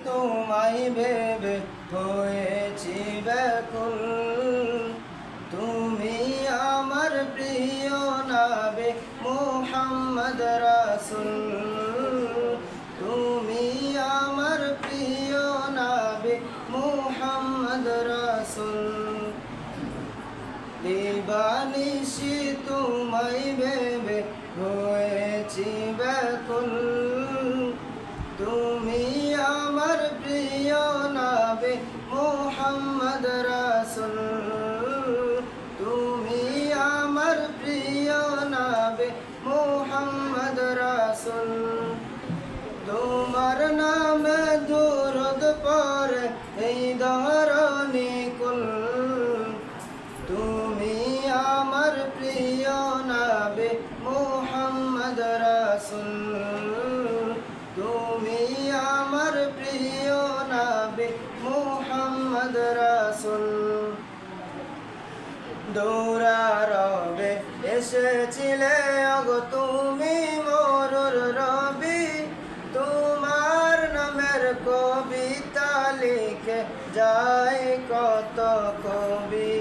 তোমায় ভেবে হয়েছি ব্যাকুল। তুমি আমার প্রিয় নবী মুহাম্মদ রাসূল। তুমি আমার প্রিয় নবী মুহাম্মদ রাসূল। দিবানিশি তোমায় ভেবে হয়েছি ব্যাকুল। তুমি আমার প্রিয় নবী মুহাম্মদ রাসূল। তুমি আমার প্রিয় নবী মুহাম্মদ রাসূল। তোমার নামে দুরূদ পড়ে এই ধরণী কুল। তুমি আমার প্রিয় নবী মুহাম্মদ রাসূল। তুমি আমার প্রিয় নবী মুহাম্মদ রাসূল। দৌড়ারবে এসেছিলে ওগো তুমি মরুর রবি। তোমার নামের কবিতা লিখে যায় কত কবি।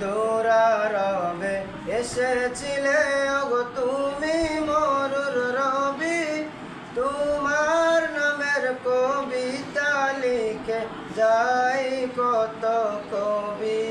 দৌড়ারবে এসেছিলে ওগো তুমি মরুর রবি। তোমার নামের কবিতা লিখে যায় কত কবি।